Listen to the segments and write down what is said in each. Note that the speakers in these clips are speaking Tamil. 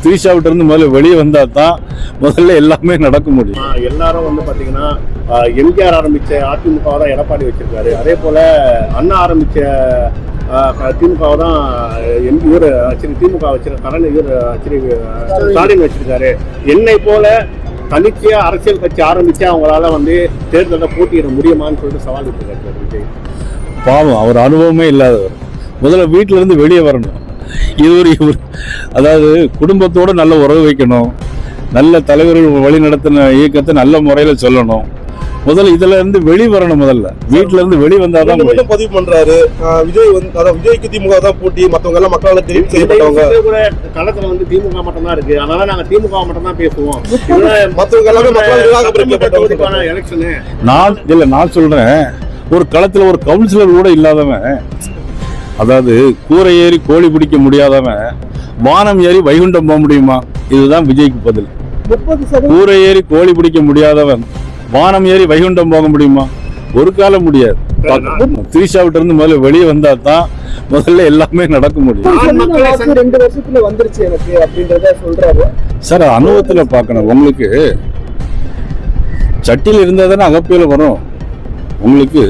திரிஷாவிட்ட இருந்து முதல்ல வெளியே வந்தா தான் முதல்ல எல்லாமே நடக்க முடியும். எல்லாரும் வந்து பாத்தீங்கன்னா எம்ஜிஆர் ஆரம்பிச்ச அதிமுக தான் எடப்பாடி வச்சிருக்காரு. அதே போல அண்ணா ஆரம்பிச்ச திமுக தான் இவர் திமுக வச்சிருக்காரு, ஸ்டாலின் வச்சிருக்காரு. என்னை போல தனிச்சையா அரசியல் கட்சி ஆரம்பிச்சு அவங்களால வந்து தேர்தலில் போட்டியிட முடியுமான்னு சொல்லிட்டு சவால் விட்டுருக்காரு விஜய். பாவம், அவர் அனுபவமே இல்லாதவர். முதல்ல வீட்டில இருந்து வெளியே வரணும். இவர் அதாவது குடும்பத்தோட நல்ல உறவு வைக்கணும், நல்ல தலைவர்கள் வழி நடத்தின இயக்கத்தை நல்ல முறையில சொல்லணும். முதல்ல இதுல இருந்து வெளியே வரணும். முதல்ல வீட்டுல இருந்து வெளியே வந்தாதான் பதிவு பண்றாரு விஜய். அதாவது விஜய்க்கு திமுக தான் போட்டி, மற்றவங்க எல்லாம் மக்களால தெரிவு செய்யப்பட்டவங்க. களத்துல வந்து திமுக மட்டும் தான் இருக்கு, அதனால நாங்க திமுக மட்டும் தான் பேசுவோம். மற்றவங்க எல்லாமே மக்களால் நிராகரிக்கப்பட்டவங்க எலெக்ஷனு. நான் சொல்றேன், ஒரு களத்துல ஒரு கவுன்சிலர் கூட இல்லாதவன், அதாவது கூரை ஏறி கோழி பிடிக்க முடியாதவன் வானம் ஏறி வைகுண்டம் போக முடியுமா? இதுதான் விஜய்க்கு பதில். கூரை ஏறி கோழி பிடிக்க முடியாதவன் வானம் ஏறி வைகுண்டம் போக முடியுமா? ஒரு காலம் முடியாது. திரிஷாவிட்ட இருந்து முதல்ல வெளியே வந்தா தான் முதல்ல எல்லாமே நடக்க முடியும். 2 வருஷத்துல வந்துருச்சு எனக்கு அப்படின்றத சொல்றாரு சார். அனுபவத்துல பார்க்கணும். உங்களுக்கு சட்டியில் இருந்தா தானே அகப்பியில வரும். உங்களுக்கு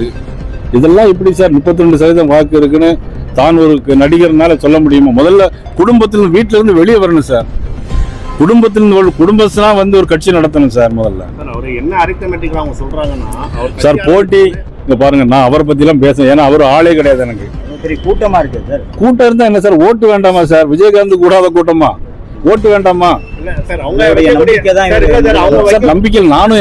இதெல்லாம் இப்படி சார் 32% வாக்கு இருக்குன்னு தான் ஒரு நடிகர்னால சொல்ல முடியுமா? முதல்ல குடும்பத்திலிருந்து வீட்டுல இருந்து வெளியே வரணும் சார். குடும்பத்தினா வந்து ஒரு கட்சி நடத்தணும் சார். முதல்ல என்ன அரித்தமெட்டிக்கா அவங்க சொல்றாங்கன்னா சார் போட்டி. இங்க பாருங்க, நான் அவரை பத்தி எல்லாம் பேசுறேன். ஏன்னா அவர் ஆளே கிடையாது. எனக்கு கூட்டமா இருக்கு சார். கூட்டம் இருந்தா என்ன சார்? ஓட்டு வேண்டாமா சார்? விஜயகாந்த் கூடாத கூட்டமா? ஓட்டு வேண்டாமா? நம்பிக்கை. நானும்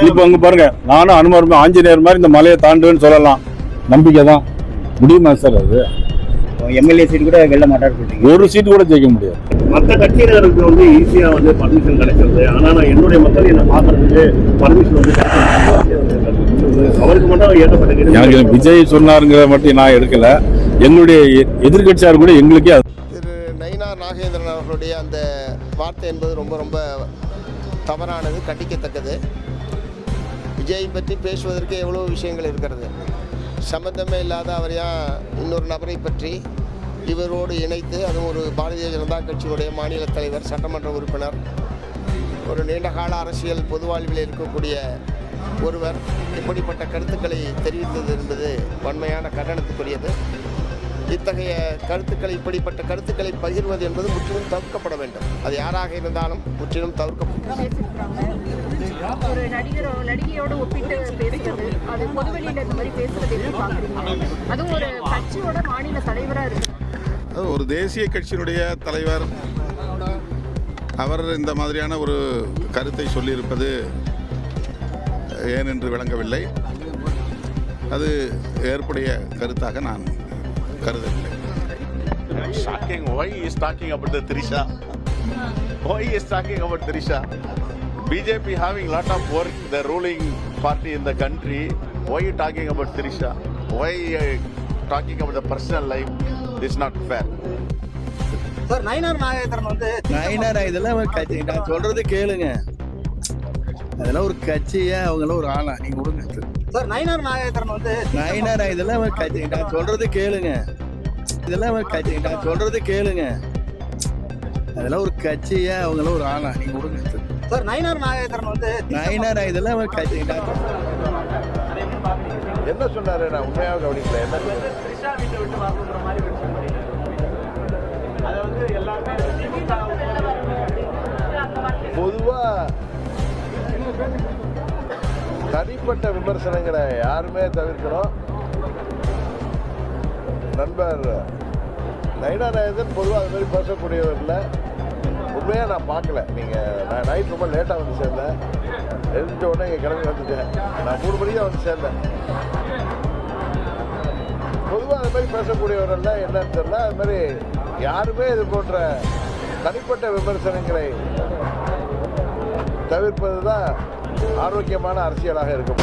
இப்ப அங்க பாருங்க, நானும் அனுமதி ஆஞ்சநேயர் மாதிரி இந்த மலையை தாண்டுவேன்னு சொல்லலாம். நம்பிக்கை தான். முடியுமா சார்? அது எம்எல்ஏ சீட் கூட வெல்ல மாட்டாரு, ஒரு சீட் கூட ஜெயிக்க முடியாது. மற்ற கட்சியினருக்கு வந்து ஈஸியா வந்து பர்மிஷன் கிடைக்கிறது. ஆனா நான் என்னுடைய மக்கள் என்ன பாக்குறதுக்கு பர்மிஷன் வந்து அவருக்கு மட்டும் ஏற்றப்பட்ட. எனக்கு விஜய் சொன்னாருங்கிற மட்டும் நான் எடுக்கல. எங்களுடைய எதிர்கட்சியார் கூட எங்களுக்கே திரு நயினார் நாகேந்திரன் அவர்களுடைய அந்த வார்த்தை என்பது ரொம்ப ரொம்ப தவறானது, கண்டிக்கத்தக்கது. விஜய் பற்றி பேசுவதற்கு எவ்வளோ விஷயங்கள் இருக்கிறது. சம்பந்தமே இல்லாத அவர் இன்னொரு நபரை பற்றி இவரோடு இணைத்து, அதுவும் ஒரு பாரதிய ஜனதா கட்சியினுடைய மாநில தலைவர், சட்டமன்ற உறுப்பினர், ஒரு நீண்டகால அரசியல் பொது வாழ்வில் இருக்கக்கூடிய ஒருவர் இப்படிப்பட்ட கருத்துக்களை தெரிவித்தது என்பது வன்மையான கண்டனத்துக்குரியது. இத்தகைய கருத்துக்களை, இப்படிப்பட்ட கருத்துக்களை பகிர்வது என்பது முற்றிலும் தவிர்க்கப்பட வேண்டும். அது யாராக இருந்தாலும் முற்றிலும் தவிர்க்கப்படும். ஒரு நடிகையோடு ஒப்பிட்டு பேசுறது, அது பொதுவெளியில இந்த மாதிரி பேசுறது என்ன பாக்குறீங்க? அதுவும் ஒரு கட்சியோட மாநில தலைவரா இருக்கு. ஒரு தேசிய கட்சியினுடைய தலைவர் அவர் இந்த மாதிரியான ஒரு கருத்தை சொல்லியிருப்பது ஏன் என்று விளங்கவில்லை. அது ஏற்புடைய கருத்தாக நான் கருதவில்லை. Shocking. Why he is talking about the Trisha? Why he is talking about Trisha? BJP having lot of work, the ruling party in the country. Why you talking about Trisha? Why talking about the personal life? This is not fair. Sir, Nainar Nagendran வந்து இதெல்லாம் ஒரு கட்சி. நான் சொல்றது கேளுங்க. அதெல்லாம் ஒரு கட்சியா, அவங்களாம் ஒரு ஆளா? நீங்க கொடுங்க சார். நயினார் நாகேந்திரன் வந்து இதெல்லாம் ஒரு கட்சி. நான் சொல்றது கேளுங்க. இதெல்லாம் ஒரு கட்சி. நான் சொல்றது கேளுங்க. அதெல்லாம் ஒரு கட்சியா, அவங்களாம் ஒரு ஆளா? நீங்க கொடுங்க சார். நயினார் நாகேந்திரன் வந்து இதெல்லாம் ஒரு கட்சி. என்ன சொன்னாரு? நான் உண்மையாக கவனிக்கல. என்ன பொதுவா தனிப்பட்ட விமர்சனங்களை யாருமே தவிர்க்கணும். நண்பர் நயினார் நாகேந்திரன் பொதுவாக அது மாதிரி பேசக்கூடியவர் இல்லை. உண்மையாக நான் பார்க்கல. நீங்கள் நைட் ரொம்ப லேட்டாக வந்து சேர்ந்தேன். எழுந்த உடனே இங்கே கிளம்பி வந்துட்டேன். நான் 3 மணிக்கு தான் வந்து சேர்ந்தேன். பொதுவாக அது மாதிரி பேசக்கூடியவர்கள் என்னன்னு தெரியல. அது மாதிரி யாருமே இது போன்ற தனிப்பட்ட விமர்சனங்களை தவிர்ப்பது தான் ஆரோக்கியமான அரசியலாக இருக்கும்.